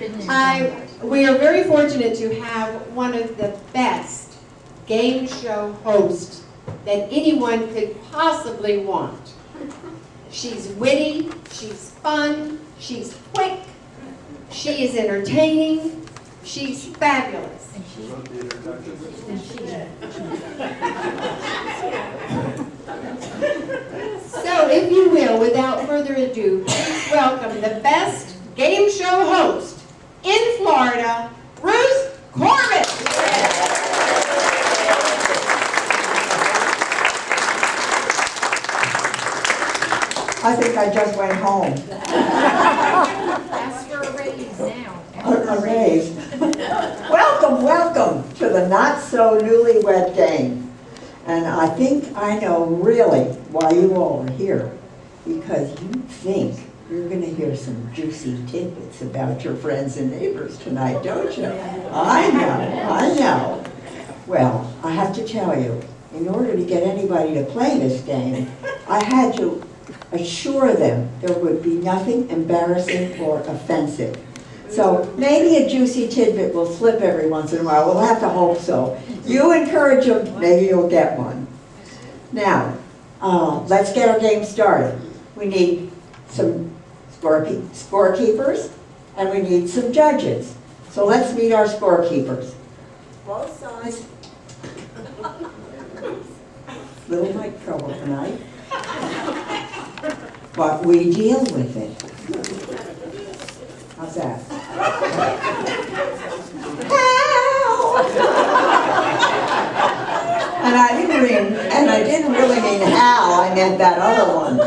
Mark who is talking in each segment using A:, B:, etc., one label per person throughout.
A: We are very fortunate to have one of the best game show hosts that anyone could possibly want. She's witty, she's fun, she's quick, she is entertaining, she's fabulous. So, if you will, without further ado, please welcome the best game show host in Florida, Ruth Corbett.
B: I think I just went home.
C: Ask for a raise now.
B: A raise. Welcome, welcome to the Not So Newlywed Game. And I think I know really why you all are here. Because you think you're going to hear some juicy tidbits about your friends and neighbors tonight, don't you? I know. Well, I have to tell you, in order to get anybody to play this game, I had to assure them there would be nothing embarrassing or offensive. So maybe a juicy tidbit will slip every once in a while. We'll have to hope so. You encourage them, maybe you'll get one. Now, let's get our game started. We need some scorekeepers, and we need some judges. So let's meet our scorekeepers. Both sides. Little mic trouble tonight. But we deal with it. How's that? And I didn't really mean how, I meant that other one.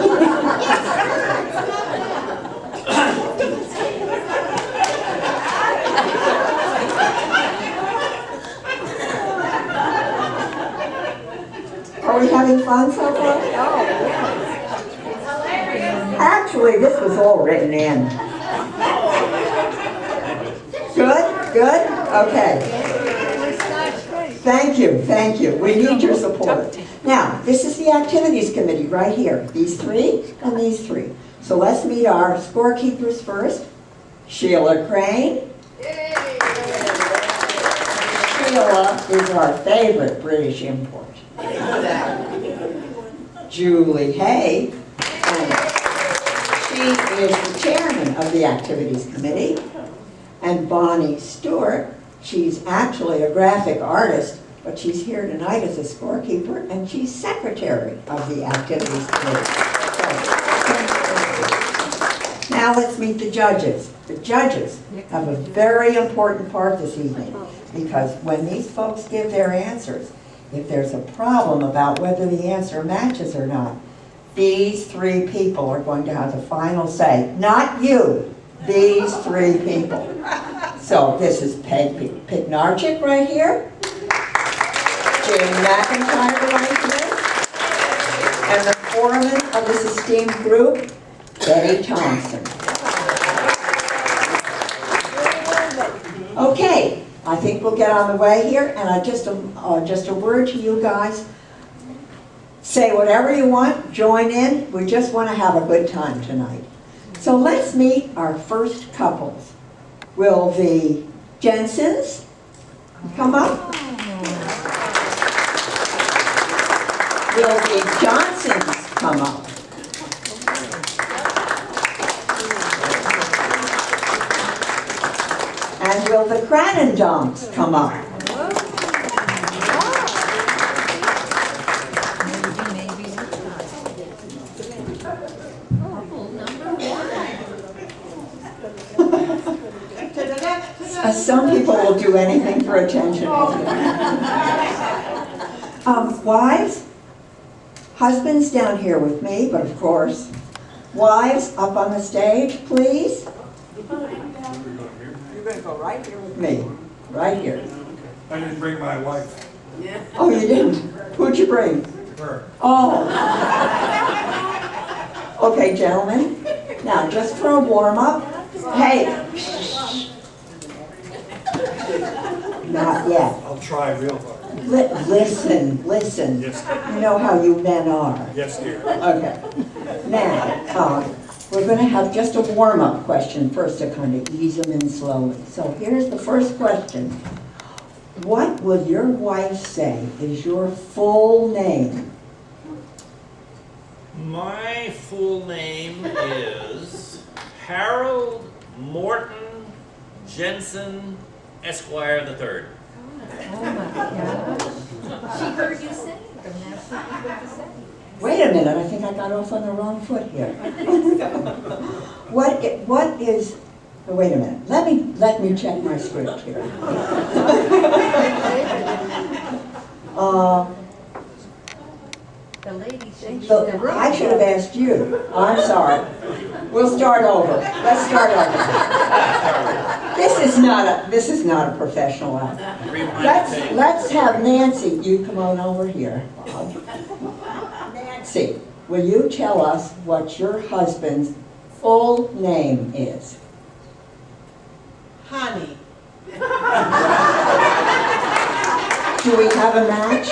B: Are we having fun so far? Actually, this was all written in. Good? Okay. Thank you. We need your support. Now, this is the activities committee right here. These three and these three. So let's meet our scorekeepers first. Sheila Crane. Sheila is our favorite British import. Julie Hay. And she is the chairman of the activities committee. And Bonnie Stewart, she's actually a graphic artist, but she's here tonight as a scorekeeper, and she's secretary of the activities committee. So, now let's meet the judges. The judges have a very important part this evening, because when these folks give their answers, if there's a problem about whether the answer matches or not, these three people are going to have the final say. Not you. These three people. So this is Peg Pitnarchik right here, Jim McIntyre right here, and the foreman of this esteemed group, Betty Thompson. Okay, I think we'll get on the way here, and just a word to you guys. Say whatever you want, join in. We just want to have a good time tonight. So let's meet our first couples. Will the Jensens come up? Will the Johnsons come up? And will the Cranendonks come up? Some people will do anything for attention. Wives, husbands down here with me, but of course, wives up on the stage, please. You're going to go right here with me, right here.
D: I didn't bring my wife.
B: Oh, you didn't? Who'd you bring?
D: Her.
B: Oh. Okay, gentlemen. Now, just for a warm-up, hey. Not yet.
D: I'll try real hard.
B: Listen.
D: Yes,
B: You know how you men are.
D: yes, dear.
B: Okay. Now, We're going to have just a warm-up question first to kind of ease them in slowly. So here's the first question. What would your wife say is your full name?
C: My full name is Harold Morton Jensen, Esquire III.
E: She heard you say it, and that's what you say.
B: Wait a minute, I think I got off on the wrong foot here. What is, oh, wait a minute, let me check my script here.
E: The lady said.
B: I should have asked you. I'm sorry. We'll start over. Let's start over. This is not a professional act. Let's have Nancy, you come on over here. Nancy, will you tell us what your husband's full name is?
F: Honey.
B: Do we have a match?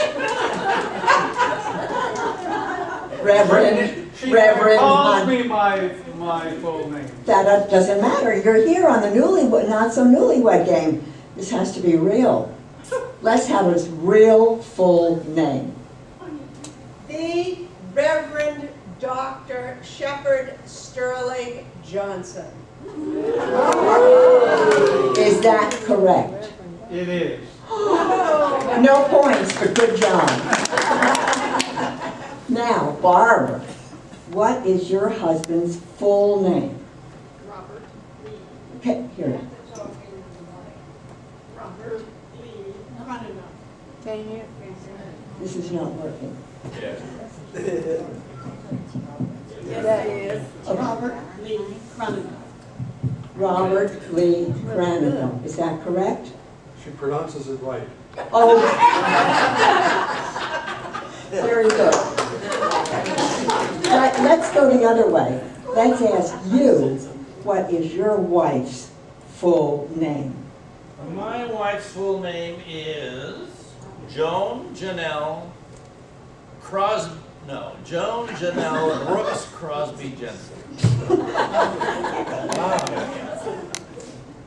B: Reverend
D: calls
B: Hunt.
D: me my full name.
B: That doesn't matter. You're here on the Not So Newlywed Game. This has to be real. Let's have his real full name.
F: The Reverend Dr. Shepherd Sterling Johnson.
B: Is that correct?
D: It is.
B: No points, but good job. Now, Barbara, what is your husband's full name?
F: Robert Lee.
B: Okay, here.
F: Robert Lee. Cronenberg.
B: This is not working.
C: Yes.
F: That is
B: Okay.
F: Robert Lee Cronenberg.
B: Robert Lee Crandall. Is that correct?
D: She pronounces it right.
B: Oh. Very good. Let's go the other way. Let's ask you, what is your wife's full name?
C: My wife's full name is Joan Janelle Brooks Crosby Jensen.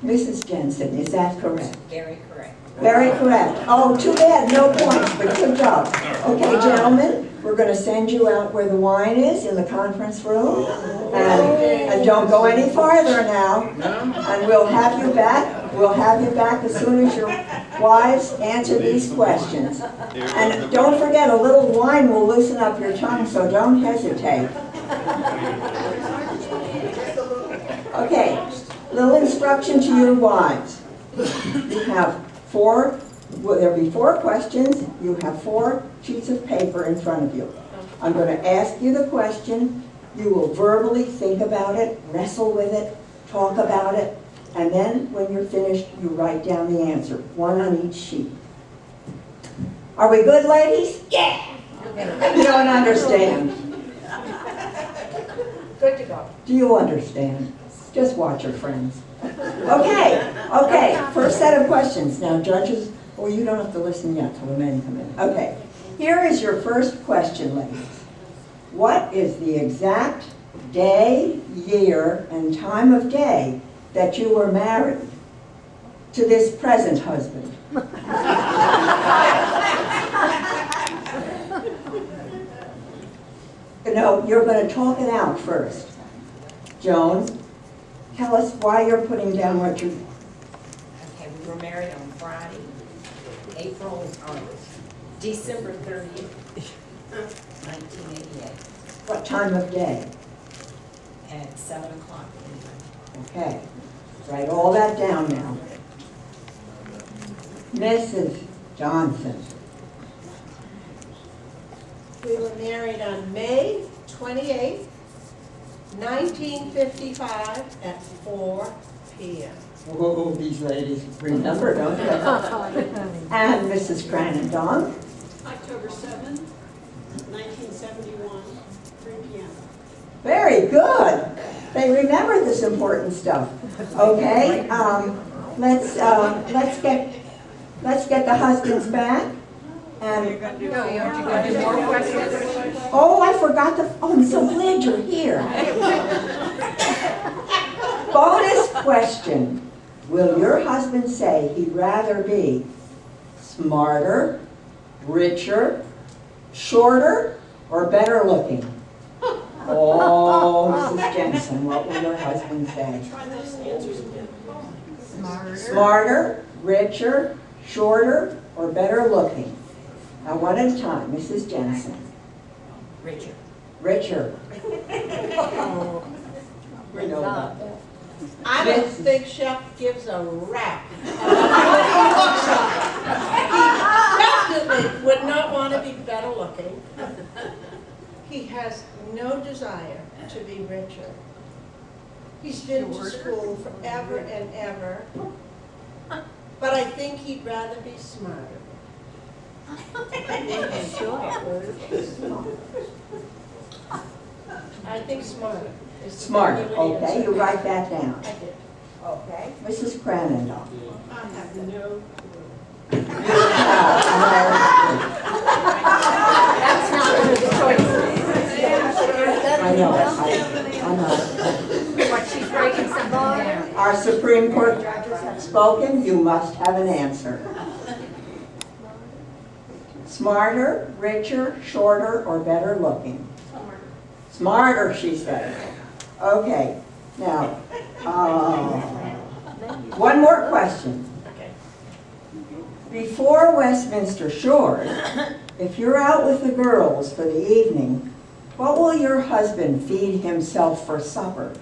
B: Mrs. Jensen, is that correct?
E: Very correct.
B: Very correct. Oh, too bad, no points, but good job. Okay, gentlemen, we're going to send you out where the wine is in the conference room. And don't go any farther now. And we'll have you back. We'll have you back as soon as your wives answer these questions. And don't forget, a little wine will loosen up your tongue, so don't hesitate. Okay, little instruction to your wives. You have there'll be 4 questions. You have 4 sheets of paper in front of you. I'm going to ask you the question. You will verbally think about it, wrestle with it, talk about it, and then when you're finished, you write down the answer, 1 on each sheet. Are we good, ladies? Yeah! You don't understand.
F: Good to go.
B: Do you understand? Just watch your friends. Okay, first set of questions. Now, judges, you don't have to listen yet till the men come in. Okay, here is your first question, ladies. What is the exact day, year, and time of day that you were married to this present husband? No, you're going to talk it out first. Joan, tell us why you're putting down what you...
E: Okay, we were married on Friday, December 30th, 1988,
B: What time of day?
E: at 7 o'clock p.m.
B: Okay, write all that down now. Mrs. Johnson.
F: We were married on May 28th, 1955 at 4 p.m.
B: Oh, these ladies remember, don't they? And Mrs. Crandall.
F: October 7th, 1971, 3 p.m.
B: Very good. They remember this important stuff. Okay, let's get the husbands back, And,
E: No, you want to do more questions?
B: oh, I forgot I'm so glad you're here. Bonus question. Will your husband say he'd rather be smarter, richer, shorter, or better looking? Oh, Mrs. Jensen, what will your husband say? Smarter, richer, shorter, or better looking? Now, one at a time. Mrs. Jensen.
E: Richard.
B: Richer. We know about that.
F: I don't think Chef gives a rap. He definitely would not want to be better looking. He has no desire to be richer. He's been to school forever and ever. But I think he'd rather be smarter. I think smarter. is the
B: Smart,
F: better
B: okay,
F: answer.
B: you write that down.
F: I did.
B: Okay. Mrs. Cranendall.
F: I have no.
E: That's not one of the choices.
B: I know, I know.
E: What, she's writing something down.
B: Our Supreme Court judges have spoken, you must have an answer. Smarter, richer, shorter, or better looking? Smarter, she said. Okay, now, one more question.
F: Okay.
B: Before Westminster Shores, if you're out with the girls for the evening, what will your husband feed himself for supper?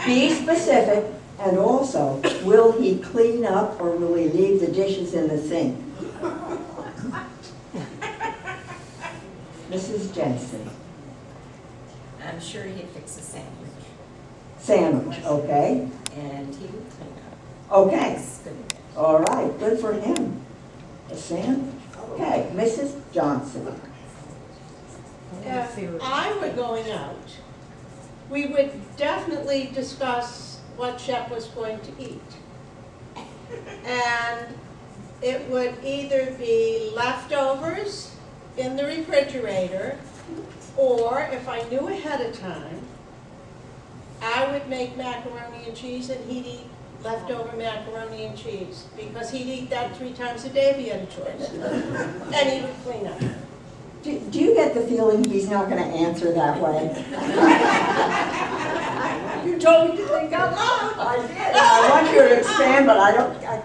B: Be specific, and also, will he clean up or will he leave the dishes in the sink? Mrs. Jensen.
G: I'm sure he'd fix a sandwich,
B: Sandwich, okay?
G: and he would clean up.
B: Okay,
G: It's good.
B: all right, good for him. A sandwich, okay. Mrs. Johnson.
F: If I were going out, we would definitely discuss what Shep was going to eat. And it would either be leftovers in the refrigerator, or if I knew ahead of time, I would make macaroni and cheese and he'd eat leftover macaroni and cheese, because he'd eat that 3 times a day if he had a choice. And he would clean up.
B: Do you get the feeling he's not going to answer that way?
F: You told me to think out loud.
B: I did. I want you to expand, but I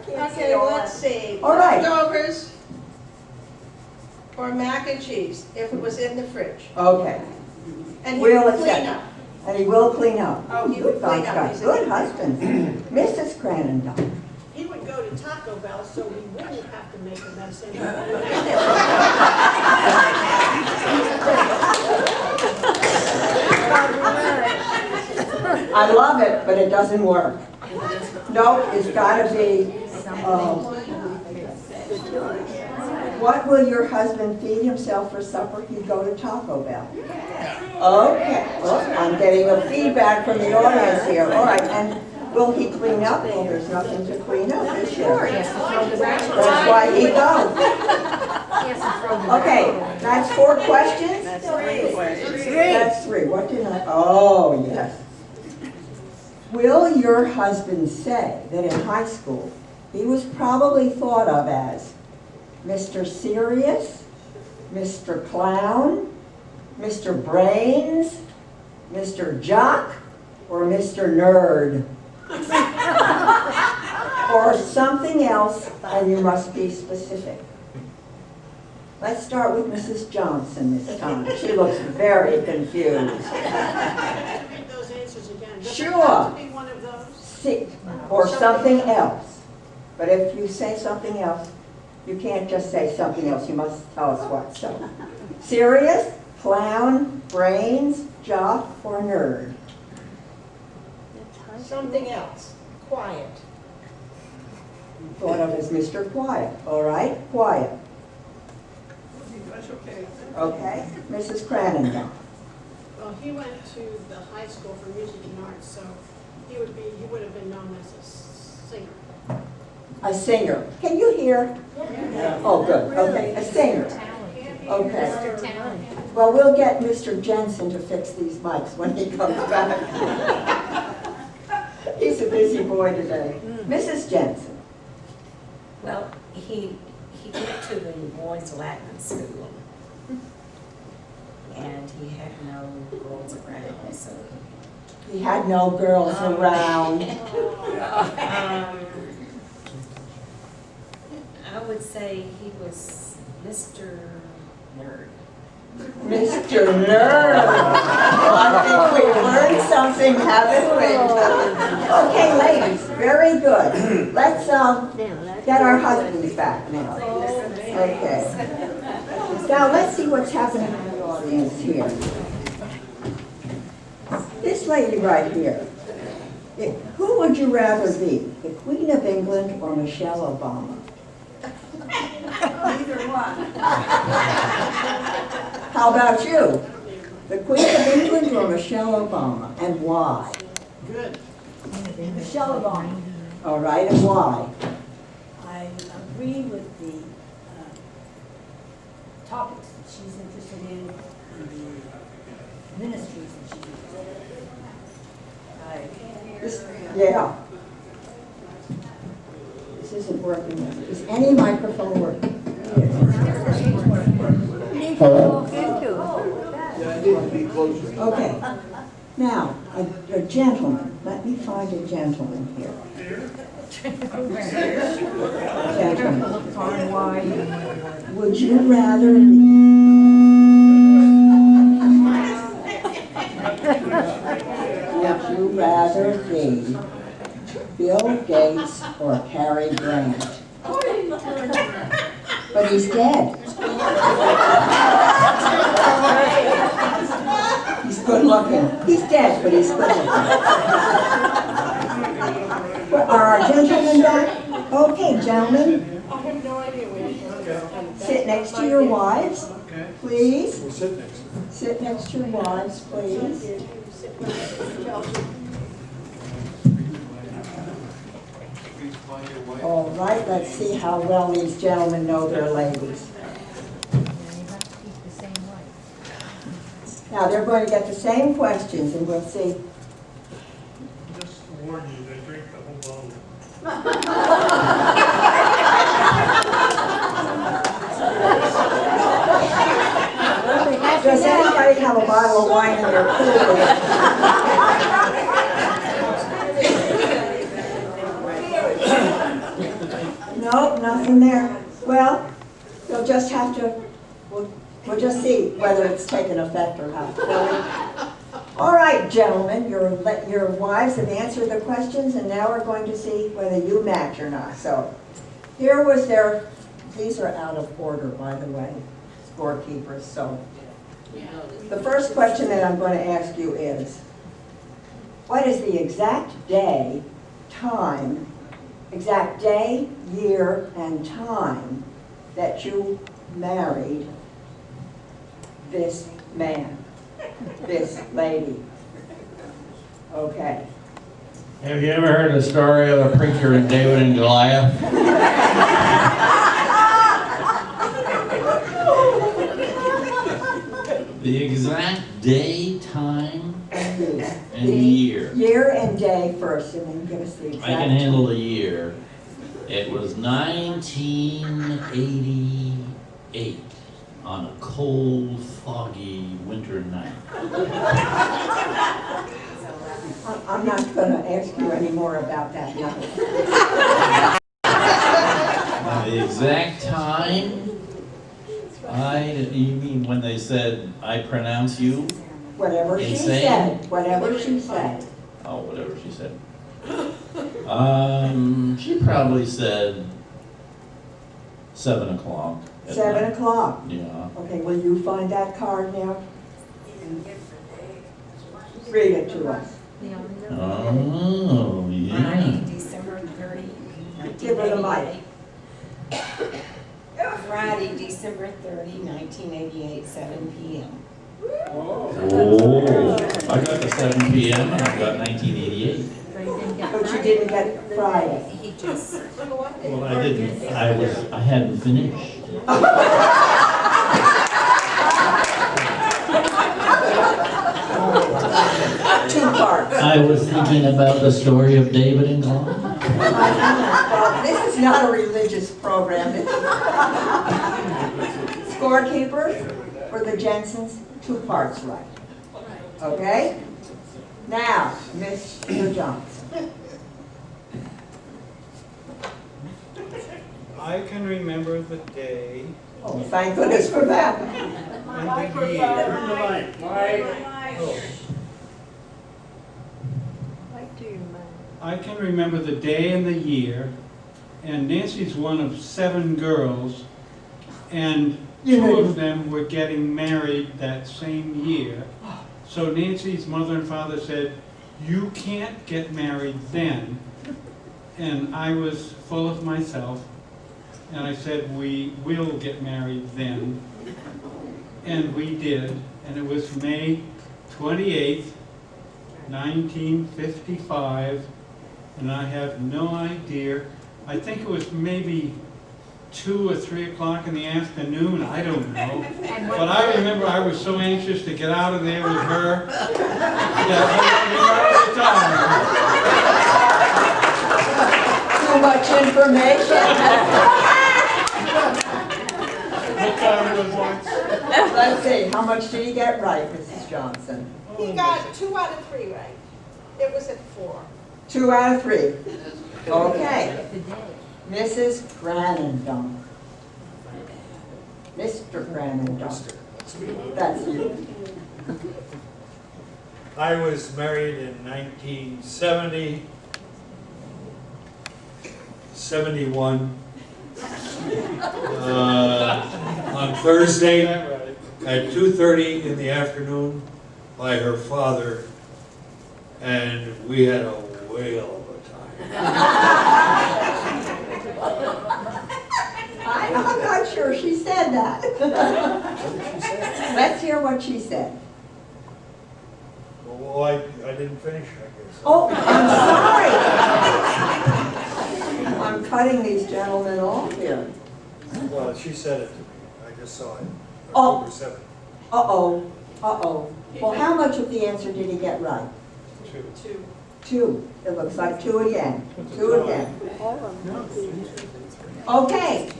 B: can't see
F: Okay,
B: all
F: let's
B: that.
F: see.
B: All right.
F: Leftovers or mac and cheese, if it was in the fridge.
B: Okay,
F: And he
B: We'll
F: would
B: accept.
F: clean up.
B: and he will clean up.
F: Oh, he would clean up. He's a
B: Good husband. Mrs. Cranendall.
H: He would go to Taco Bell, so we wouldn't have to make a mess anymore.
B: I love it, but it doesn't work. No, it's gotta be, what will your husband feed himself for supper? He'd go to Taco Bell. Okay, well, I'm getting a feedback from the audience here. All right, and will he clean up? Well, there's nothing to clean up this year.
E: He has to throw the rest.
B: That's why he goes.
E: He has to throw the rest.
B: Okay, that's 4 questions? That's 3. What did I, oh, yes. Will your husband say that in high school, he was probably thought of as Mr. Serious, Mr. Clown, Mr. Brains, Mr. Jock, or Mr. Nerd? Or something else, and you must be specific. Let's start with Mrs. Johnson this time. She looks very confused.
H: Read those answers again. Does it
B: Sure.
H: have to be one of those?
B: See, or something else. But if you say something else, you can't just say something else, you must tell us what. So, serious, clown, brains, jock, or nerd?
F: Something else, quiet.
B: Thought of as Mr. Quiet, all right? Quiet.
H: That's okay.
B: Okay, Mrs. Cranendall.
H: Well, he went to the high school for music and arts, so he would have been known as a singer.
B: A singer. Can you hear? Oh, good, okay, a singer. Okay.
E: Mr. Talent.
B: Well, we'll get Mr. Jensen to fix these mics when he comes back. He's a busy boy today. Mrs. Jensen.
G: Well, he went to the boys' Latin school. And he had no girls around, so.
B: He had no girls around.
G: I would say he was Mr. Nerd.
B: Mr. Nerd. I think we learned something, haven't we? Okay, ladies, very good. Let's get our husbands back now. Okay. Now, let's see what's happening in the audience here. This lady right here. Who would you rather be, the Queen of England or Michelle Obama?
H: Either one.
B: How about you? The Queen of England or Michelle Obama, and why?
H: Good.
B: Michelle Obama. All right, and why?
I: I agree with the topics that she's interested in and the ministries that she's interested in.
B: Yeah. This isn't working. Is any microphone working?
E: Hello? Into it.
D: Yeah, I need to be closer.
B: Okay. Now, a gentleman. Let me find a gentleman here. Gentleman.
E: Far and wide.
B: Would you rather be... Would you rather be Bill Gates or Cary Grant? But he's dead. He's good looking. He's dead, but he's good looking. Are our gentlemen back? Okay, gentlemen.
H: I have no idea where you're going.
B: Sit next to your wives,
D: Okay.
B: please.
D: We'll sit next to them.
B: Sit next to your wives, please.
D: Please find your way.
B: All right, let's see how well these gentlemen know their ladies.
E: Yeah, you have to keep the same way.
B: Now, they're going to get the same questions, and we'll see.
J: Just to warn you, they drink the whole bottle.
B: Does anybody have a bottle of wine in their cooler? Nope, nothing there. Well, you'll just have to, we'll just see whether it's taken effect or not. All right, gentlemen, your wives have answered the questions, and now we're going to see whether you match or not. So here was their, these are out of order, by the way, scorekeepers. So the first question that I'm going to ask you is, what is the exact day, time, exact day, year, and time that you married this man, this lady? Okay.
C: Have you ever heard the story of a preacher and David and Goliath? The exact day, time, and year.
B: Year and day first, and then give us the exact.
C: I can handle the year. It was 1988 on a cold, foggy winter night.
B: I'm not going to ask you any more about that now.
C: The exact time, you mean when they said, I pronounce you?
B: Whatever she
C: Insane?
B: said, whatever she said.
C: Oh, whatever she said. She probably said 7 o'clock. at
B: 7
C: night.
B: o'clock.
C: Yeah.
B: Okay, will you find that card now? Read it to us.
E: The only
C: Oh, yeah.
G: Friday, December 30,
B: Give her the mic.
G: 1988. Friday, December 30, 1988, 7 p.m.
C: Oh, I got the 7 p.m. and I got 1988.
E: But he didn't get
B: but you didn't get Friday.
G: He just,
C: Well, I didn't, I hadn't finished.
B: Two parts.
C: I was thinking about the story of David and Goliath.
B: Well, this is not a religious program. Scorekeeper for the Jensens, 2 parts right. Okay? Now, Mr. Johnson.
D: I can remember the day
B: Oh, thank goodness for that.
D: and the year. I can remember the day and the year, and Nancy's one of 7 girls, and 2 of them were getting married that same year. So Nancy's mother and father said, "You can't get married then." And I was full of myself, and I said, "We will get married then." And we did, and it was May 28th, 1955, and I have no idea. I think it was maybe 2 or 3 o'clock in the afternoon, I don't know. But I remember I was so anxious to get out of there with her. Yeah,
B: Too much information.
D: what time was it?
B: Let's see, how much did he get right, Mrs. Johnson?
F: He got 2 out of 3 right. It was at 4.
B: 2 out of 3. Okay. Mrs. Granendonk. Mr. Granendonk. That's you.
J: I was married in 1970, 71, on Thursday at 2:30 in the afternoon by her father, and we had a whale of a time.
B: I'm not sure she said that. Let's hear what she said.
J: Well, I didn't finish, I guess.
B: Oh, I'm sorry. I'm cutting these gentlemen off here.
J: Well, she said it to me, I just saw it.
B: Oh.
J: October 7th.
B: Uh-oh, uh-oh. Well, how much of the answer did he get right?
F: 2.
B: 2. It looks like 2 again. 2 again. Okay.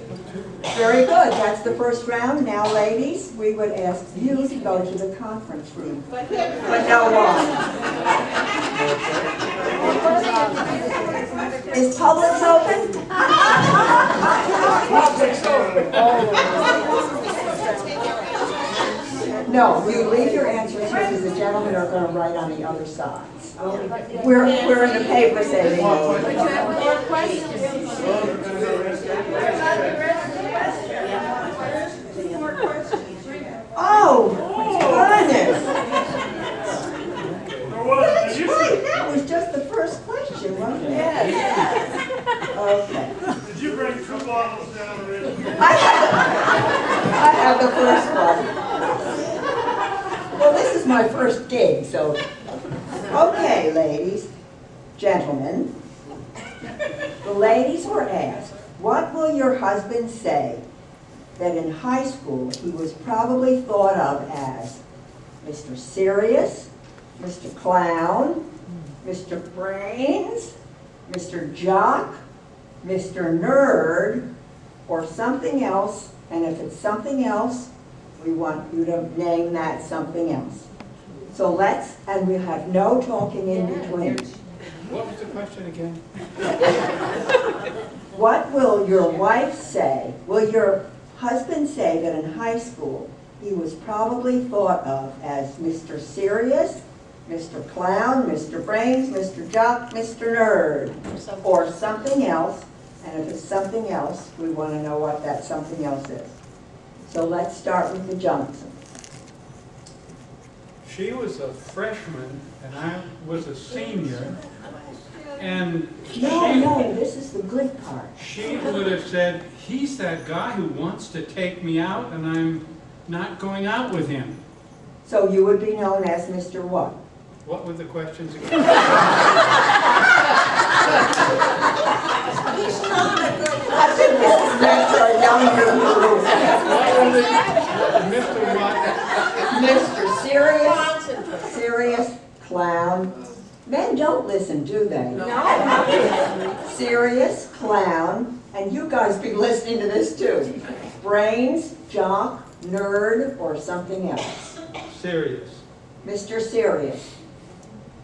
B: Very good. That's the first round. Now, ladies, we would ask you to go to the conference room. But no one. Is Publix open? No, you leave your answers here because the gentlemen are going to write on the other sides. We're in the paper saving mode. Oh, goodness. That's right, that was just the first question, wasn't it? Yes. Okay.
J: Did you bring 2 bottles down already?
B: I have the first one. Well, this is my first gig, so. Okay, ladies, gentlemen. The ladies were asked, what will your husband say that in high school he was probably thought of as Mr. Serious, Mr. Clown, Mr. Brains, Mr. Jock, Mr. Nerd, or something else, and if it's something else, we want you to name that something else. So let's, and we have no talking in between.
D: What was the question again?
B: What will your wife say, will your husband say that in high school he was probably thought of as Mr. Serious, Mr. Clown, Mr. Brains, Mr. Jock, Mr. Nerd, or something else, and if it's something else, we want to know what that something else is. So let's start with the Johnson.
D: She was a freshman and I was a senior, and
B: No, this is the good part.
D: she would have said, "He's that guy who wants to take me out and I'm not going out with him."
B: So you would be known as Mr. what?
D: What were the questions again?
F: He's not a good
B: I think this is meant for a younger group.
D: Mr. Watt,
B: Mr. Serious,
F: concentrate.
B: serious clown. Men don't listen, do they?
F: No.
B: Serious clown, and you guys be listening to this too. Brains, jock, nerd, or something else.
D: serious.
B: Mr. Serious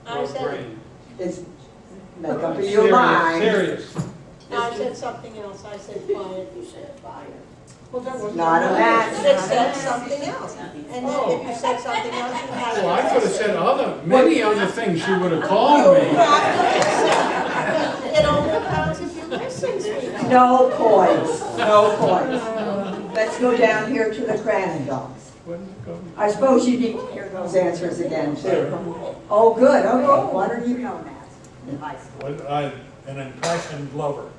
F: I
D: Or
F: said,
D: brain.
B: is, make up your
D: Serious,
B: mind.
D: Serious.
F: I said something else. I said quiet, you said fire.
D: Well, that was
B: Not a match.
F: It said something else. And if you said something else, you had to.
D: Well, I could have said many other things she would have called me.
F: It only counts if you listen, sweetheart.
B: No points, no points. Let's go down here to the Cranendonks. I suppose you need to hear those answers again too. Oh, good, okay. What are you known as in high school?
J: An impassioned lover.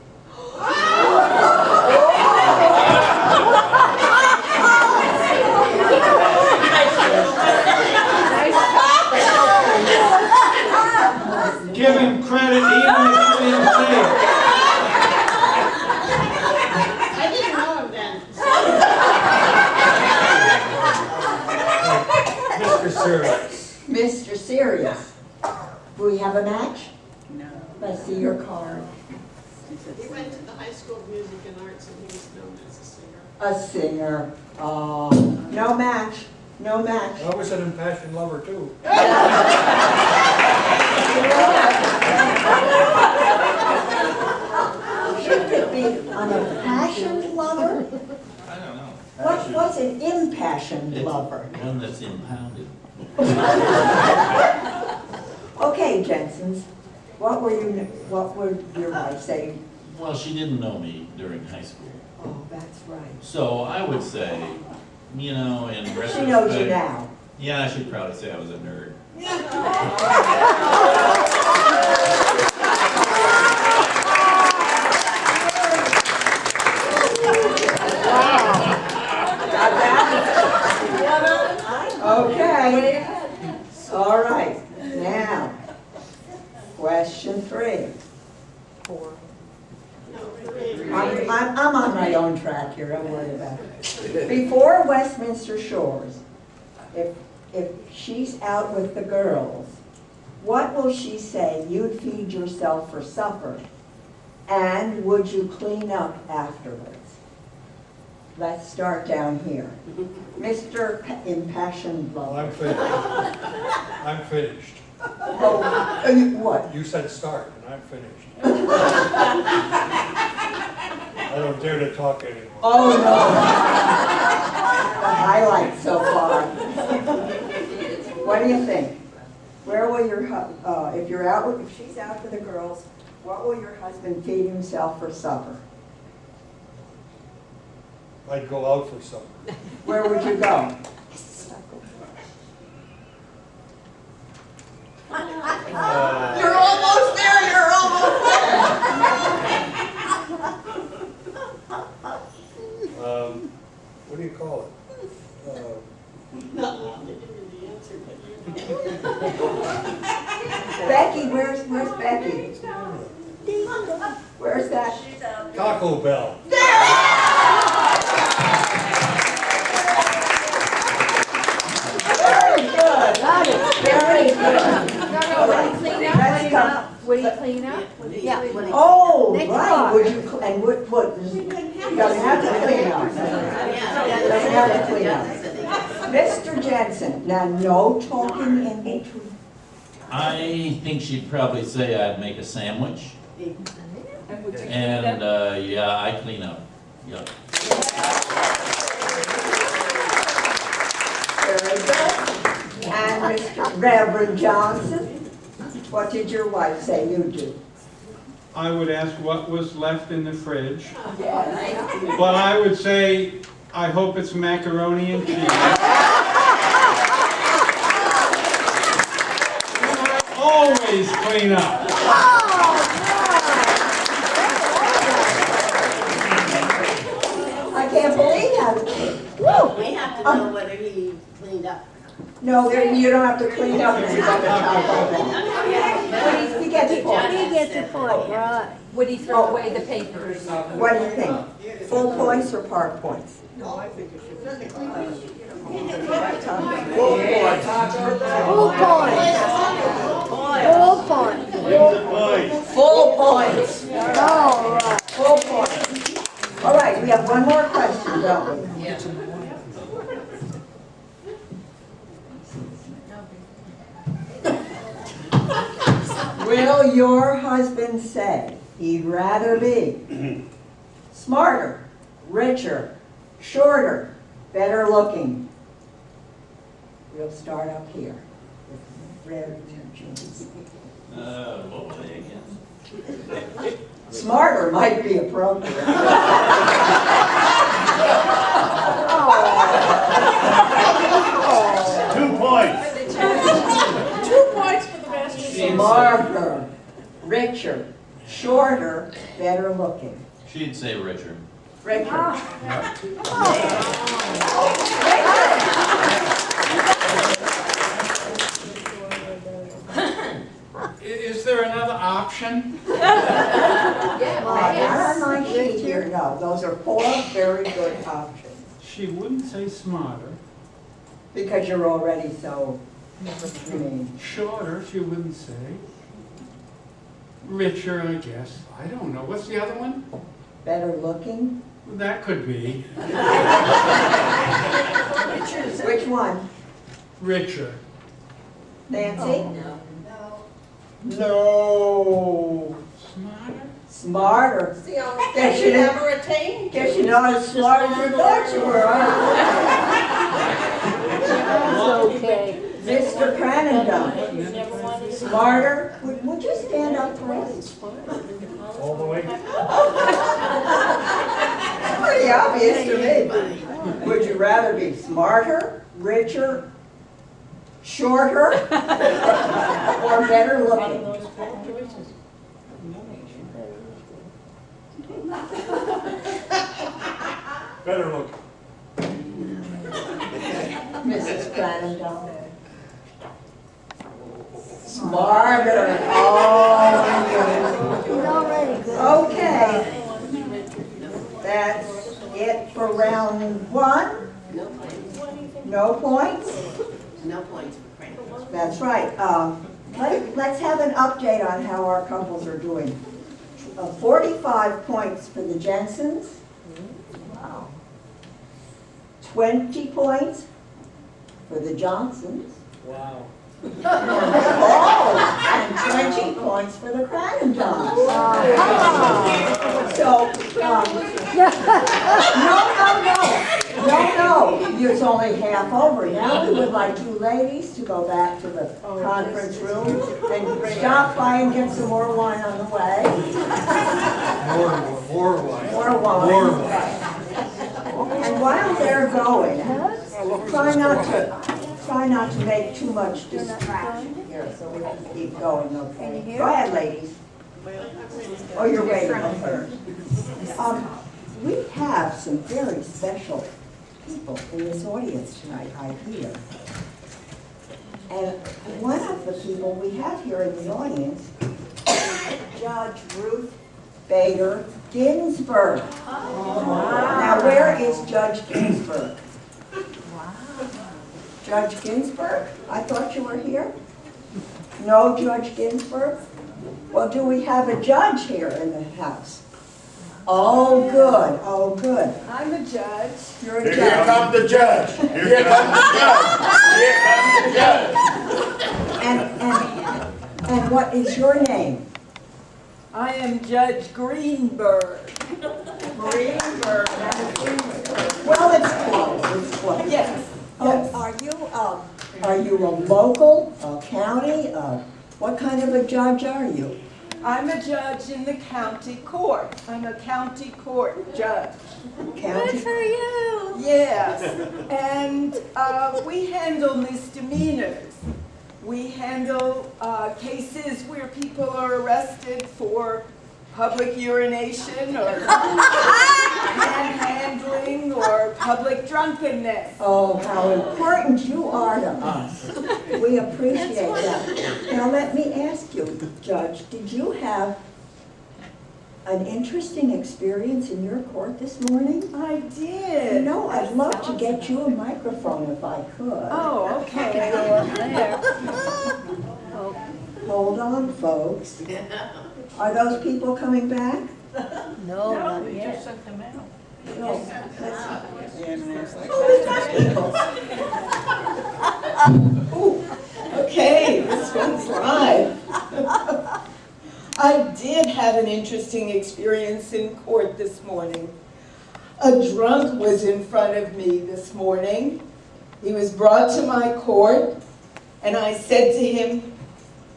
D: Give him credit even if he didn't say it.
F: I didn't know him then.
J: Mr. Serious.
B: Mr. Serious. Do we have a match? No. Let's see your card.
H: He went to the High School of Music and Arts and he was known as a singer.
B: A singer. Oh, no match, no match.
J: I was an impassioned lover too.
B: Should it be an impassioned lover?
K: I don't know.
B: What's an impassioned lover?
K: One that's impounded.
B: Okay, Jensens, what would your wife say?
K: Well, she didn't know me during high school.
B: Oh, that's right.
K: So I would say, in retrospect.
B: She knows you now.
K: Yeah, I should probably say I was a nerd.
B: Got that? Okay. All right, now, question 3. I'm on my own track here, don't worry about it. Before Westminster Shores, if she's out with the girls, what will she say? You'd feed yourself for supper, and would you clean up afterwards? Let's start down here. Mr. Impassioned
J: Well,
B: Lover.
J: I'm finished. I'm finished.
B: Oh, what?
J: You said start, and I'm finished. I don't dare to talk anymore.
B: Oh, no. The highlight so far. What do you think? Where will your, if she's out with the girls, what will your husband feed himself for supper?
J: I'd go out for supper.
B: Where would you go? You're almost there, you're almost there.
J: What do you call it?
H: Not allowed to give you the answer, but you.
B: Becky, where's Becky? Where's that?
J: Taco Bell.
B: Very good. Very good. Let's go.
E: Would he clean up? Yeah.
B: Oh,
E: Next
B: right,
E: part.
B: would you, and what, he doesn't have to clean up. Doesn't have to clean up. Mr. Jensen, now no talking in between.
K: I think she'd probably say I'd make a sandwich. And, yeah, I clean up. Yep.
B: Very good. And Mr. Reverend Johnson, what did your wife say you do?
D: I would ask what was left in the fridge,
B: Yes.
D: but I would say, I hope it's macaroni and cheese. Always clean up.
B: I can't believe that.
F: We have to know whether he cleaned up.
B: No, you don't have to clean up if you got the Taco Bell. But he gets points.
I: He gets a point, right.
E: Would he throw away the papers?
B: What do you think? Full points or part points?
H: No, I think it should be.
I: Full points. Full points.
B: Full points.
I: All right.
B: Full points. All right, we have one more question, don't we? Will your husband say he'd rather be smarter, richer, shorter, better looking? We'll start up here with red jeans.
K: What were they again?
B: Smarter might be appropriate.
C: Two points.
F: 2 points for the best result.
B: Smarter, richer, shorter, better looking.
K: She'd say Richard.
B: Richer.
D: Is there another option?
B: Not on my sheet here, no. Those are 4 very good options.
D: She wouldn't say smarter.
B: Because you're already so mean.
D: Shorter, she wouldn't say. Richer, I guess. I don't know. What's the other one?
B: Better looking?
D: That could be.
B: Which one?
D: Richer.
B: Nancy? No.
D: Smarter?
B: Smarter.
F: It's the only
B: Guess
F: thing
B: you
F: you
B: didn't-
F: never attained.
B: Guess you're not as smart as you thought you were, huh?
I: Okay.
B: Mr. Cranendon. Smarter? Would you stand up for us?
C: All the way.
B: It's pretty obvious to me. Would you rather be smarter, richer, shorter, or better looking?
C: Better look.
B: Mrs. Cranendon. Smarter. Oh,
I: He's already good.
B: okay. That's it for round 1. No points?
A: No points for Frank.
B: That's right. Let's have an update on how our couples are doing. 45 points for the Jensens. Wow. 20 points for the Johnsons.
D: Wow.
B: Oh, and 20 points for the Cranendons. So, no, it's only half over. Now we would like you ladies to go back to the conference room and stop by and get some more wine on the way.
J: More wine.
B: More wine.
J: More wine.
B: And while they're going, try not to make too much distraction here, so we can keep going, okay? Go ahead, ladies. Oh, you're waiting, okay. We have some very special people in this audience tonight, I hear. And one of the people we have here in the audience is Judge Ruth Bader Ginsburg. Now, where is Judge Ginsburg? Judge Ginsburg? I thought you were here. No Judge Ginsburg? Well, do we have a judge here in the house? Oh, good. Oh, good.
H: I'm a judge.
B: You're a
C: Here
B: judge.
C: comes the judge. Here comes the judge. Here comes the judge.
B: And what is your name?
H: I am Judge Greenberg.
B: Greenberg. Well, it's close. It's close.
H: Yes.
B: Oh, are you a local, a county? What kind of a judge are you?
H: I'm a judge in the county court. I'm a county court judge.
B: County?
H: you. Yes. And we handle misdemeanors. We handle cases where people are arrested for public urination or
L: manhandling or public drunkenness.
B: Oh, how important you are to us. We appreciate that. Now, let me ask you, Judge, did you have an interesting experience in your court this morning?
L: I
B: You
L: did.
B: know, I'd love to get you a microphone if I could.
L: Oh, okay.
B: Hold on, folks. Are those people coming back?
I: No, not
E: We
I: yet.
E: just sent them out.
B: No.
L: Okay, this one's live. I did have an interesting experience in court this morning. A drunk was in front of me this morning. He was brought to my court, and I said to him,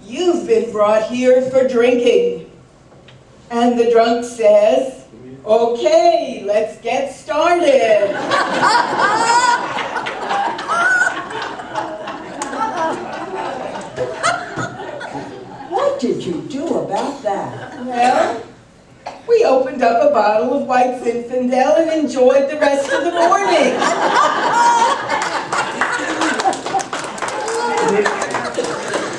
L: "You've been brought here for drinking." And the drunk says, "Okay, let's get started."
B: What did you do about that?
L: Well, we opened up a bottle of White Zinfandel and enjoyed the rest of the morning.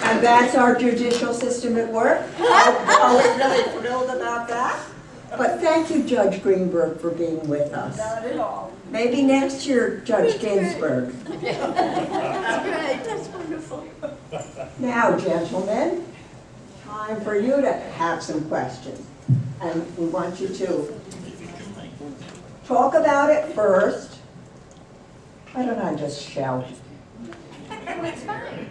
B: And that's our judicial system at work? Are we really thrilled about that? But thank you, Judge Greenberg, for being with us.
L: Not at all.
B: Maybe next year, Judge Ginsburg.
E: That's great, that's wonderful.
B: Now, gentlemen, time for you to have some questions. And we want you to talk about it first. Why don't I just shout?
E: It's fine.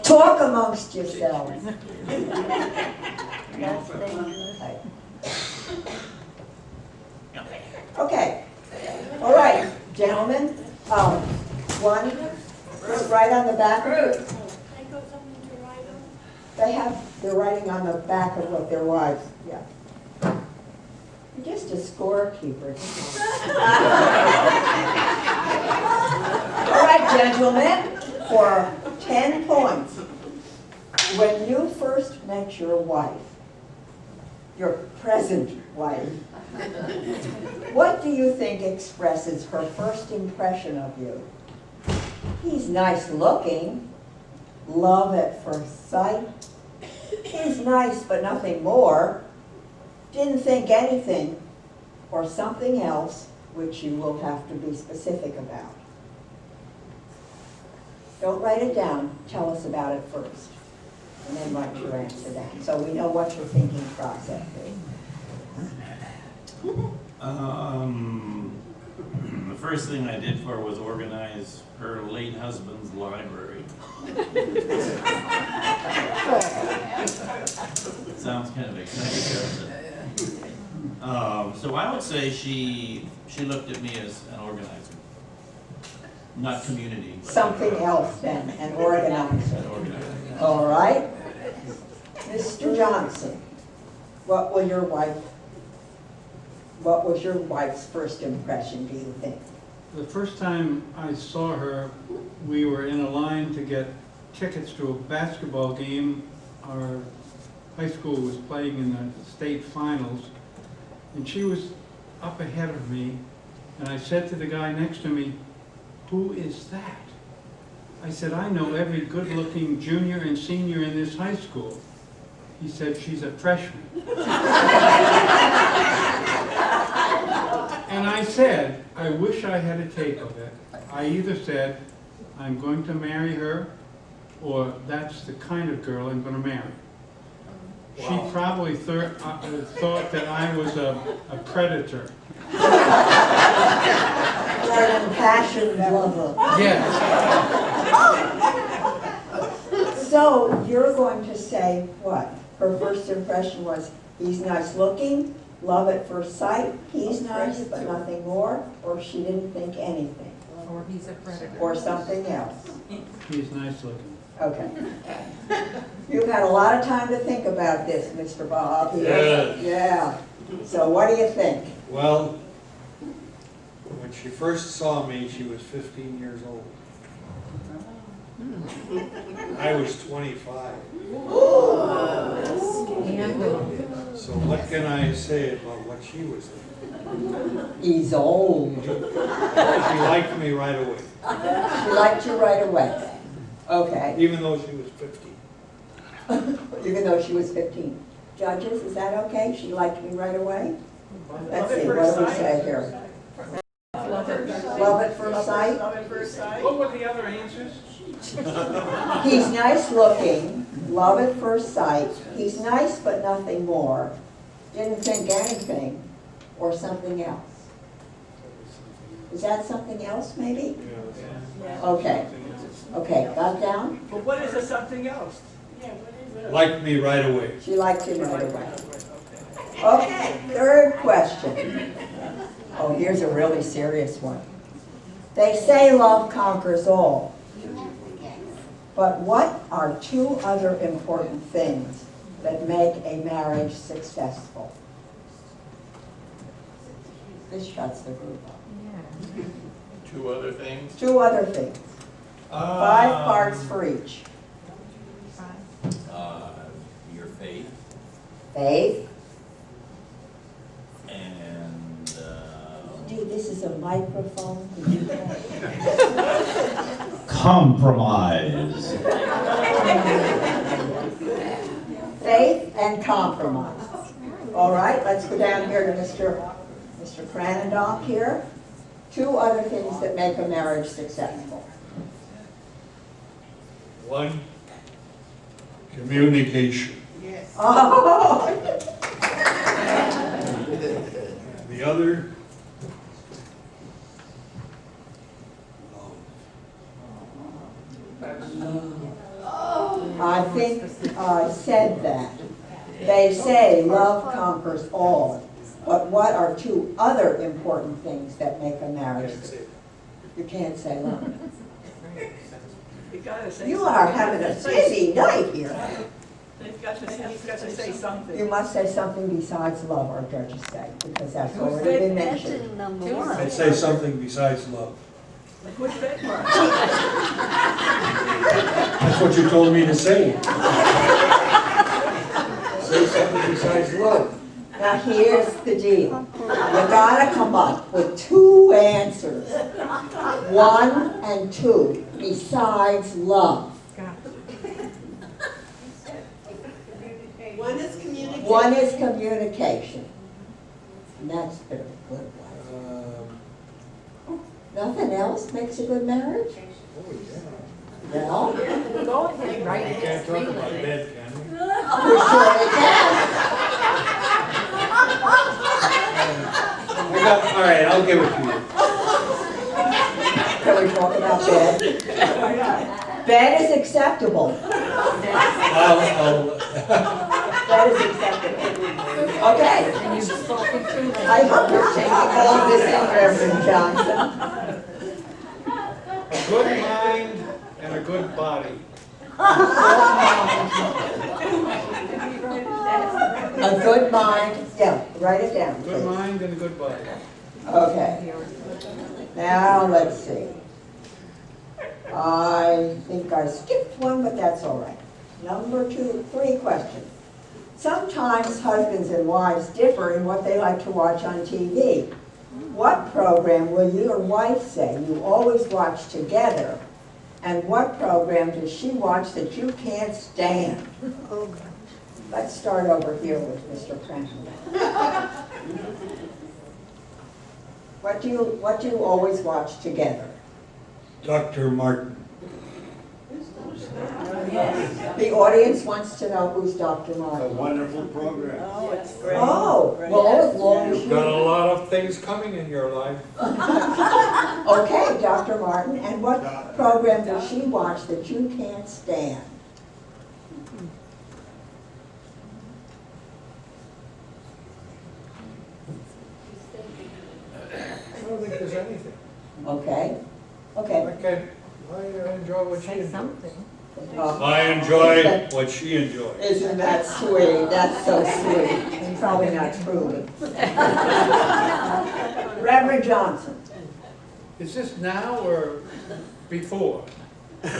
B: Talk amongst yourselves.
I: That's dangerous.
B: Okay. All right, gentlemen. One, right on the back. They're writing on the back of what their wives, yeah. You're just a scorekeeper. All right, gentlemen, for 10 points. When you first met your wife, your present wife, what do you think expresses her first impression of you? He's nice looking. Love at first sight. He's nice but nothing more. Didn't think anything, or something else which you will have to be specific about. Don't write it down. Tell us about it first. And then write your answer down so we know what your thinking process is.
K: The first thing I did for her was organize her late husband's library. Sounds kind of exciting, doesn't it? So I would say she looked at me as an organizer, not community. But
B: Something else then, an organizer.
K: An organizer.
B: All right. Mr. Johnson, what was your wife's first impression, do you think?
D: The first time I saw her, we were in a line to get tickets to a basketball game. Our high school was playing in the state finals, and she was up ahead of me, and I said to the guy next to me, "Who is that?" I said, "I know every good-looking junior and senior in this high school." He said, "She's a freshman." And I said, I wish I had a tape of it. I either said, "I'm going to marry her," or "That's the kind of girl I'm going to marry." She probably thought that I was a predator.
B: An impassioned lover.
D: Yes.
B: So you're going to say what? Her first impression was, he's nice looking, love at first sight, he's nice but nothing more, or she didn't think anything,
E: Or he's a predator.
B: or something else.
D: He's nice looking.
B: Okay. You've had a lot of time to think about this, Mr. Bob.
J: Yes.
B: Yeah. So what do you think?
J: Well, when she first saw me, she was 15 years old. I was 25. So what can I say about what she was thinking?
B: He's old.
J: She liked me right away,
B: She liked you right away. Okay,
J: even though she was 50.
B: even though she was 15. Judges, is that okay? She liked me right away? Let's see, what do we say here? Love at first sight?
H: Love at first sight.
D: What were the other answers?
B: He's nice looking, love at first sight. He's nice but nothing more. Didn't think anything, or something else. Is that something else, maybe? Okay, okay, got down?
H: But what is the something else?
J: Liked me right away.
B: She liked him right away. Okay, third question. Oh, here's a really serious one. They say love conquers all. But what are two other important things that make a marriage successful? This shuts the group up.
K: Two other things.
B: Two other things. 5 parts for each.
K: Your faith
B: Faith.
K: and,
B: Dude, this is a microphone.
C: Compromise.
B: Faith and compromise. All right, let's go down here to Mr. Cranendonk here. Two other things that make a marriage successful.
J: One, communication.
B: Oh,
J: The other,
B: I think I said that. They say love conquers all. But what are two other important things that make a marriage? You can't say love.
H: You gotta say.
B: You are having a busy night here.
H: He's got to say something.
B: You must say something besides love, our judges say, because that's already been mentioned.
J: I'd say something besides love.
H: What's that part?
J: That's what you told me to say. Say something besides love.
B: Now, here's the deal. You gotta come up with two answers. 1 and 2, besides love.
F: One is communication.
B: One is communication. And that's very good one. Nothing else makes a good marriage? Well,
E: Go ahead, write
J: You
E: it.
J: can't talk about bed, can we?
B: we surely can.
J: All right, I'll give it to you.
B: Can we talk about bed? Bed is acceptable.
J: I'll
B: Bed is acceptable. Okay.
E: And you've spoken through that.
B: I hope you're taking all this in, Reverend Johnson.
D: A good mind and a good body.
B: A good mind, yeah, write it down,
D: Good
B: please.
D: mind and a good body.
B: Okay. Now, let's see. I think I skipped one, but that's all right. Number 3 question. Sometimes husbands and wives differ in what they like to watch on TV. What program will your wife say you always watch together? And what program does she watch that you can't stand? Let's start over here with Mr. Franklin. What do you always watch together?
J: Dr. Martin.
B: The audience wants to know who's Dr. Martin.
J: Wonderful program.
H: Oh, it's great.
B: Oh, well, as long as
J: You've got a
B: you...
J: lot of things coming in your life.
B: Okay, Dr. Martin, and what program does she watch that you can't stand?
J: I don't think there's anything.
B: Okay,
J: I enjoy what she
E: Say
J: enjoys.
E: something.
J: I enjoy what she enjoys.
B: Isn't that sweet? That's so sweet. Probably not true. Reverend Johnson.
D: Is this now or before?
B: Well,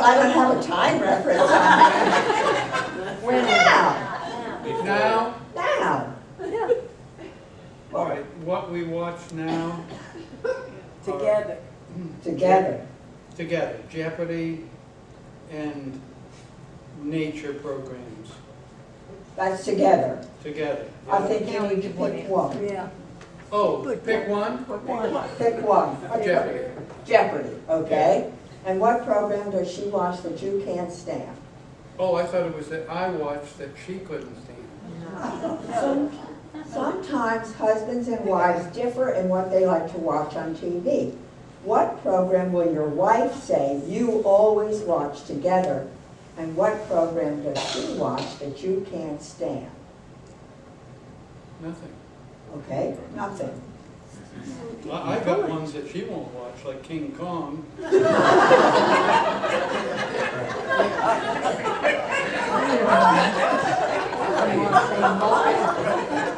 B: I don't have a time reference on that.
D: Now,
B: Now.
D: all right, what we watch now
L: Together.
B: Together.
D: together, Jeopardy and nature programs
B: That's together.
D: together.
B: I think you need to pick one.
I: Yeah.
D: Oh, pick one?
B: Pick one.
D: Jeopardy.
B: Jeopardy, okay? And what program does she watch that you can't stand?
D: Oh, I thought it was that I watched that she couldn't stand.
B: Sometimes husbands and wives differ in what they like to watch on TV. What program will your wife say you always watch together? And what program does she watch that you can't stand?
D: Nothing.
B: Okay, nothing.
D: I got ones that she won't watch, like King Kong.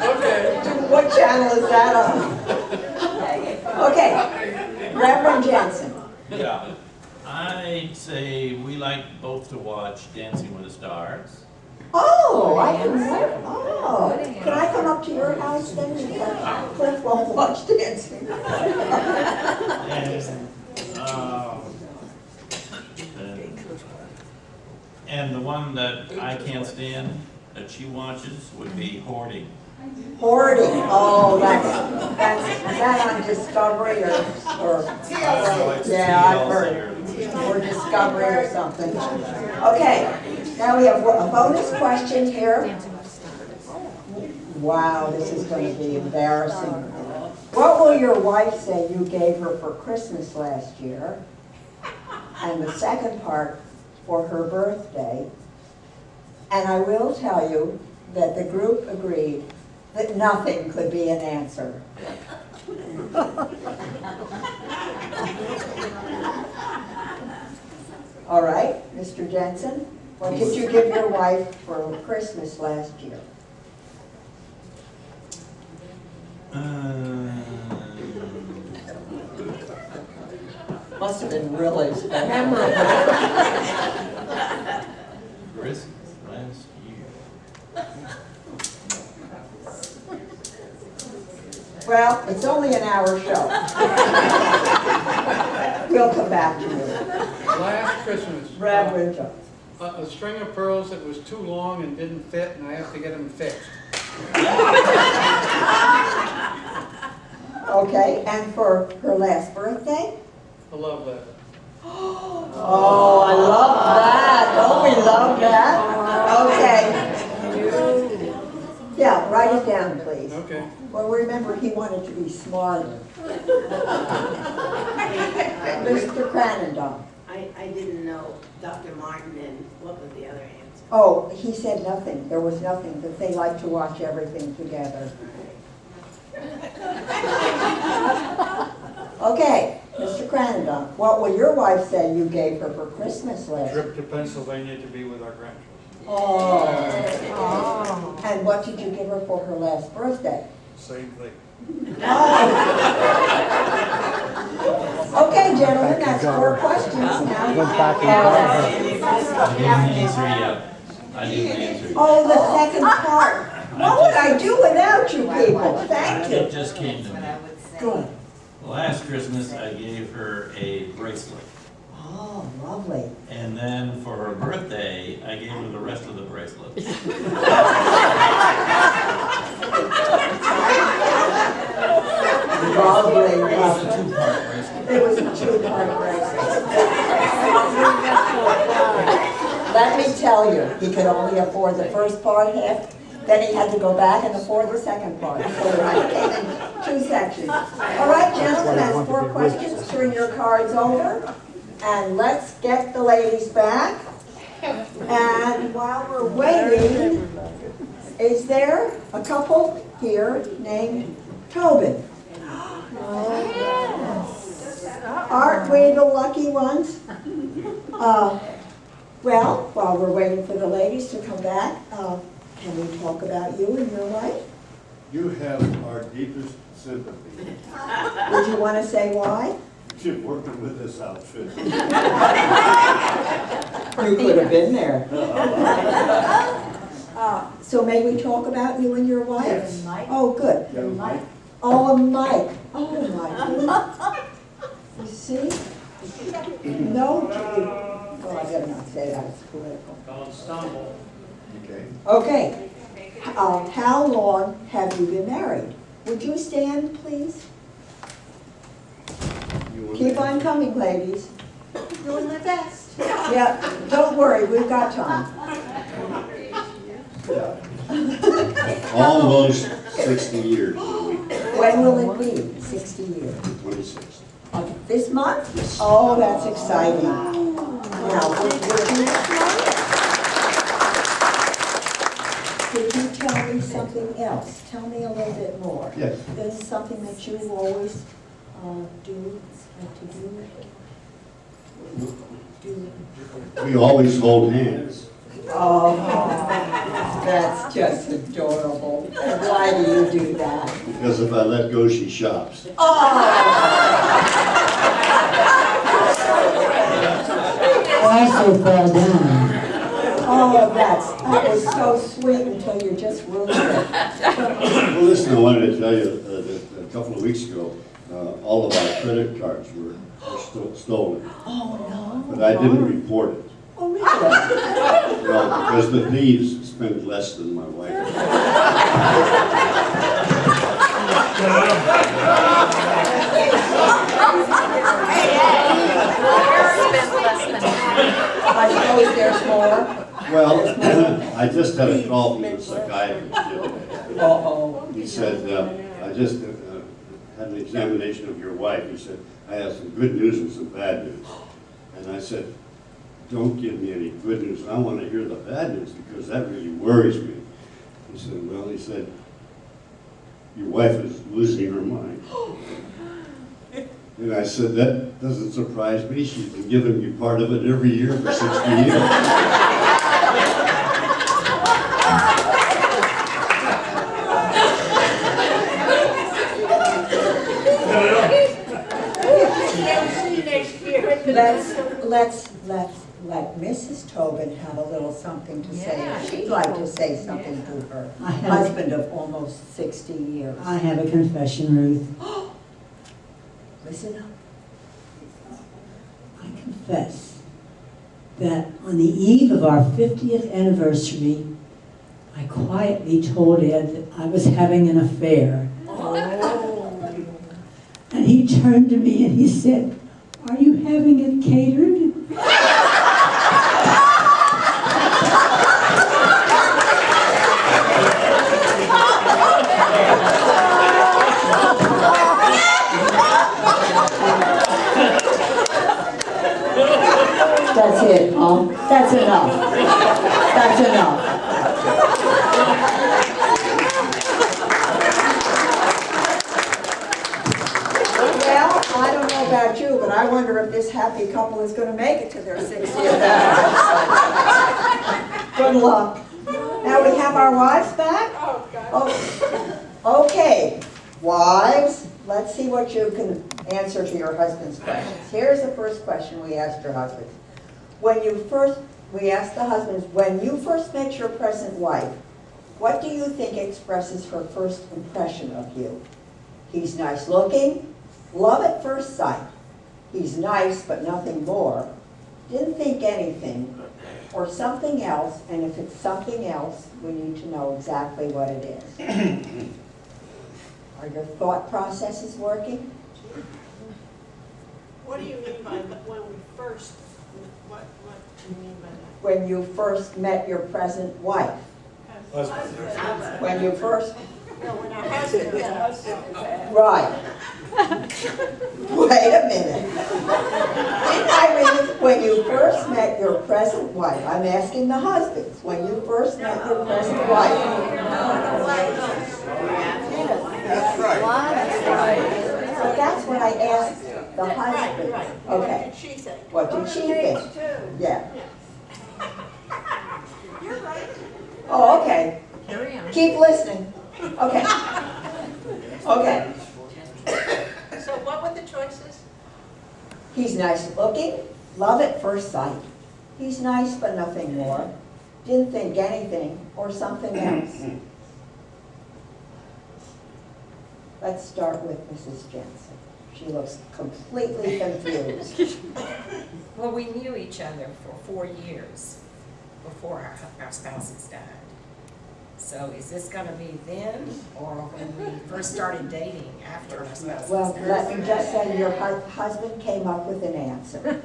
D: Okay.
B: What channel is that on? Okay, Reverend Jensen.
K: Yeah, I'd say we like both to watch Dancing with the Stars.
B: Oh, I can say, oh. Can I come up to your house then? Because Cliff won't watch dancing.
K: And the one that I can't stand, that she watches, would be Hoarding.
B: Hoarding, oh, that's, is that on Discovery or yeah, I've heard, or Discovery or something. Okay, now we have a bonus question here. Wow, this is going to be embarrassing. What will your wife say you gave her for Christmas last year? And the second part, for her birthday. And I will tell you that the group agreed that nothing could be an answer. All right, Mr. Jensen, what did you give your wife for Christmas last year? Must have been really special.
K: Christmas last year.
B: Well, it's only an hour show. We'll come back to you.
D: Last Christmas.
B: Reverend Jones.
D: A string of pearls that was too long and didn't fit, and I have to get them fixed.
B: Okay, and for her last birthday?
D: A love letter.
B: Oh, I love that. Don't we love that? Okay. Yeah, write it down, please.
D: Okay.
B: Well, remember, he wanted to be smarter. Mr. Cranendon.
M: I didn't know Dr. Martin and what was the other answer?
B: Oh, he said nothing. There was nothing, that they like to watch everything together. Okay, Mr. Cranendon, what will your wife say you gave her for Christmas last year?
J: Trip to Pennsylvania to be with our grandchildren.
B: Oh. And what did you give her for her last birthday?
J: Same thing.
B: Okay, gentlemen, that's 4 questions now.
K: I didn't answer yet. I didn't answer yet.
B: Oh, the second part. What would I do without you people? Thank
K: It
B: you.
K: just came to me.
B: Good.
K: Last Christmas, I gave her a bracelet.
B: Oh, lovely.
K: And then for her birthday, I gave her the rest of the bracelets.
B: Lovely,
K: It was a
B: lovely.
K: two-part bracelet.
B: It was a 2-part bracelet. Let me tell you, he could only afford the first part half, then he had to go back and afford the second part. So I came in 2 sections. All right, gentlemen, that's 4 questions. Turn your cards over, and let's get the ladies back. And while we're waiting, is there a couple here named Tobin? Aren't we the lucky ones? Well, while we're waiting for the ladies to come back, can we talk about you and your wife?
N: You have our deepest sympathy.
B: Would you want to say why?
N: You're working with this outfit.
B: You could have been there. So may we talk about you and your wife?
N: Yes.
I: Mike?
B: Oh, good.
N: Yeah, Mike.
B: Oh, Mike. Oh, my goodness. You see? No, well, I better not say that, it's political.
D: Don't stumble.
N: Okay.
B: Okay. How long have you been married? Would you stand, please?
N: You want
B: Keep
N: to-
B: on coming, ladies.
F: Doing my best.
B: Yeah, don't worry, we've got time.
N: Almost 60 years.
B: When will it be? 60 years.
N: 26.
B: This month? Oh, that's exciting. Now, could you tell me something else? Tell me a little bit more.
N: Yes.
B: Is this something that you always do, like to do?
N: We always hold hands.
B: Oh, that's just adorable. Why do you do that?
N: Because if I let go, she shops.
I: Also fell down.
B: Oh, that was so sweet until you just ruined it.
N: Well, listen, I wanted to tell you that a couple of weeks ago, all of our credit cards were stolen.
B: Oh, no.
N: But I didn't report it.
B: Oh, really?
N: Well, because the thieves spend less than my wife.
B: I suppose there's more.
N: Well, I just had a call from the psychiatrist the other day.
B: Uh-oh.
N: He said, I just had an examination of your wife. He said, I have some good news and some bad news. And I said, don't give me any good news. I want to hear the bad news because that really worries me. He said, well, he said, your wife is losing her mind. And I said, that doesn't surprise me. She's been giving me part of it every year for 60 years.
F: See you next year.
B: Let's let Mrs. Tobin have a little something to say.
G: Yeah.
B: She'd like to say something to her
I: I have-
B: husband of almost 60 years.
I: I have a confession, Ruth.
B: Listen up.
I: I confess that on the eve of our 50th anniversary, I quietly told Ed that I was having an affair. And he turned to me and he said, "Are you having it catered?"
B: That's it, huh? That's enough. That's enough. Well, I don't know about you, but I wonder if this happy couple is going to make it to their 60th anniversary. Good luck. Now we have our wives back?
F: Oh, God.
B: Oh, okay, wives, let's see what you can answer to your husband's questions. Here's the first question we asked your husbands. We asked the husbands, when you first met your present wife, what do you think expresses her first impression of you? He's nice looking, love at first sight. He's nice but nothing more. Didn't think anything, or something else, and if it's something else, we need to know exactly what it is. Are your thought processes working?
H: What do you mean by when we first, what do you mean by that?
B: When you first met your present wife? When you first,
H: No, when our husband met us.
B: right. Wait a minute. Didn't I read it? When you first met your present wife? I'm asking the husbands. When you first met your present wife?
F: That's right.
B: So that's what I asked the husband.
H: Right. What
B: Okay.
H: did she think?
B: What did she think? Yeah.
H: You're right.
B: Oh, okay.
G: Carry on.
B: Keep listening. Okay. Okay.
F: So what were the choices?
B: He's nice looking, love at first sight. He's nice but nothing more. Didn't think anything, or something else. Let's start with Mrs. Jensen. She looks completely confused.
G: Well, we knew each other for 4 years before our spouses died. So is this gonna be then, or when we first started dating after our spouses
B: Well,
G: died?
B: let me just say your husband came up with an answer.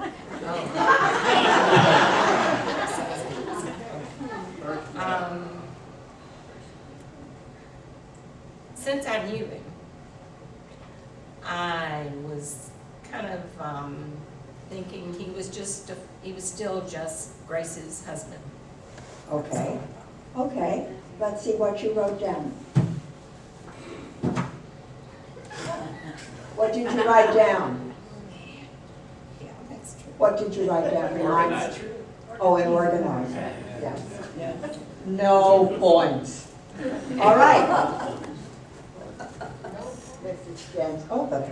G: Since I knew him, I was kind of thinking he was still just Grace's husband.
B: Okay. Okay. Let's see what you wrote down. What did you write down?
G: Yeah, that's true.
B: What did you write down? Remind me. Oh, an organizer. Yes. No points. All right. Mrs. Jens, oh, but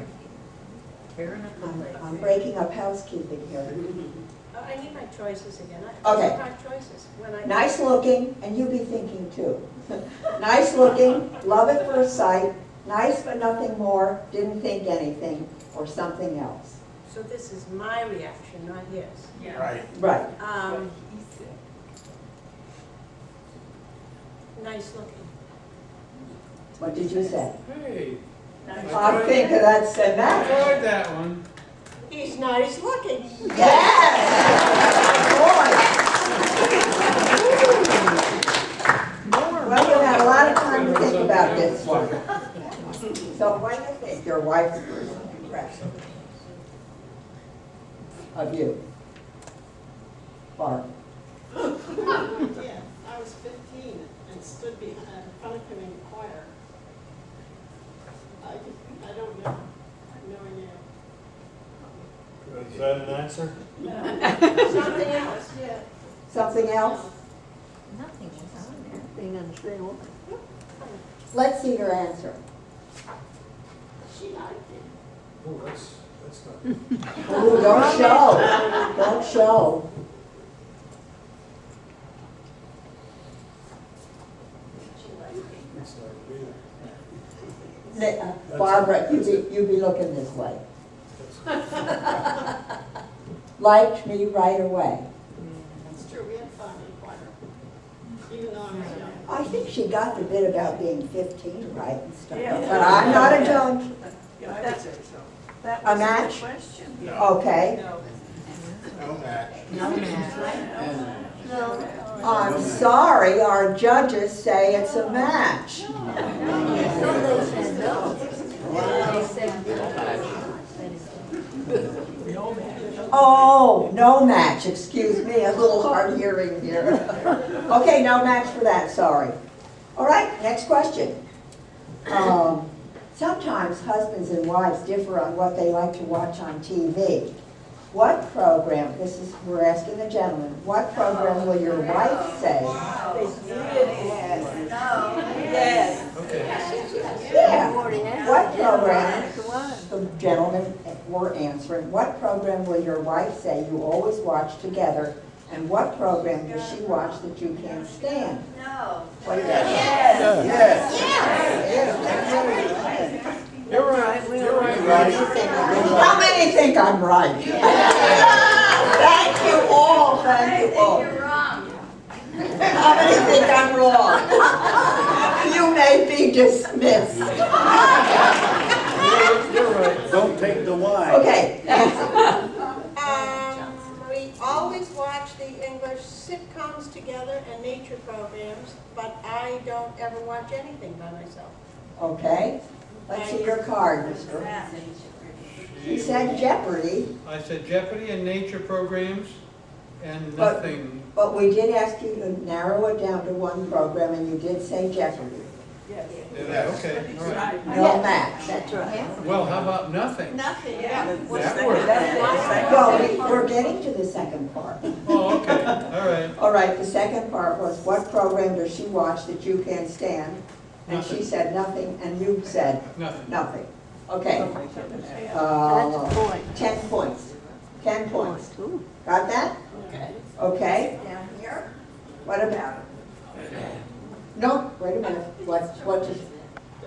B: I'm breaking up housekeeping here.
F: I need my choices again.
B: Okay.
F: I have choices.
B: Nice looking, and you be thinking too. Nice looking, love at first sight, nice but nothing more, didn't think anything, or something else.
F: So this is my reaction, not his.
K: Yeah. Right.
B: Right.
F: Nice looking.
B: What did you say?
D: Hey,
B: I think that's a
D: I
B: match.
D: tried that one.
F: He's nice looking.
B: Yes! Boy. Well, you had a lot of time to think about this one. So what do you think your wife's first impression of you? Barb?
H: Yeah, I was 15 and stood in front of him in choir. I don't know. I have no idea.
J: Is that an answer?
F: Something else, yeah.
B: Something else?
E: Nothing was on there.
B: Let's see your answer.
F: She liked it.
J: Oh, that's not.
B: Ooh, don't show. Don't show.
J: That's not real.
B: Barbara, you be looking this way. Liked me right away.
H: That's true, we had fun in choir. Even though I was young.
B: I think she got the bit about being 15 right and stuff, but I'm not a judge.
H: Yeah, I would say so.
B: A match? Okay.
J: No match.
B: I'm sorry, our judges say it's a match. Oh, no match, excuse me, a little hard hearing here. Okay, no match for that, sorry. All right, next question. Sometimes husbands and wives differ on what they like to watch on TV. What program, we're asking the gentleman, what program will your wife say? Yeah. What program, the gentlemen were answering, what program will your wife say you always watch together? And what program does she watch that you can't stand?
M: No.
B: What do you
D: You're right, you're right.
B: How many think I'm right? Thank you all, thank you all.
M: You're wrong.
B: How many think I'm wrong? You may be dismissed.
D: You're right.
N: Don't take the wine.
B: Okay, Nancy.
F: We always watch the English sitcoms together and nature programs, but I don't ever watch anything by myself.
B: Okay, let's see your card, mister. He said Jeopardy,
D: I said Jeopardy and nature programs and
B: But-
D: nothing.
B: but we did ask you to narrow it down to one program, and you did say Jeopardy.
D: Yeah, okay, all right.
B: No match.
D: Well, how about nothing?
F: Nothing,
D: That works.
B: Well, we're getting to the second part.
D: Oh, okay, all right.
B: All right, the second part was, what program does she watch that you can't stand? And she said nothing, and you said
D: Nothing.
B: nothing. Okay. 10 points. 10 points. Got that?
F: Okay.
B: Okay?
F: Down here?
B: What about it? No, wait a minute.
H: The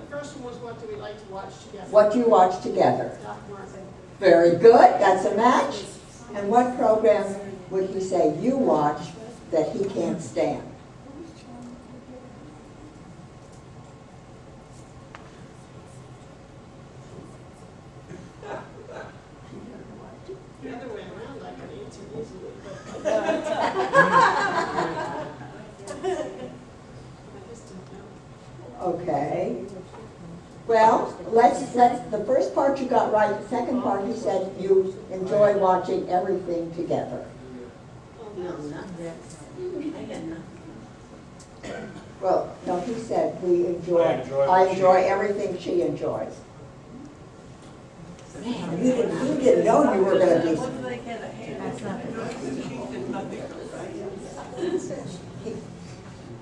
H: first one was what do we like to watch together?
B: What do you watch together?
H: Doc Martin.
B: Very good, that's a match. And what program would he say you watch that he can't stand?
H: The other way around, I can answer easily, but. I just don't know.
B: Okay. Well, the first part you got right, the second part you said you enjoy watching everything together.
M: No, nothing. I got nothing.
B: Well, no, he said
J: I enjoy what
B: I
J: she-
B: enjoy everything she enjoys. Man, you didn't know you were gonna be.
E: That's not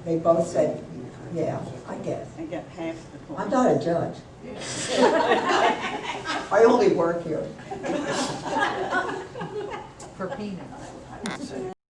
B: They both said, yeah, I guess.
L: I got half the point.
B: I'm not a judge. I only work here.
E: for peanuts.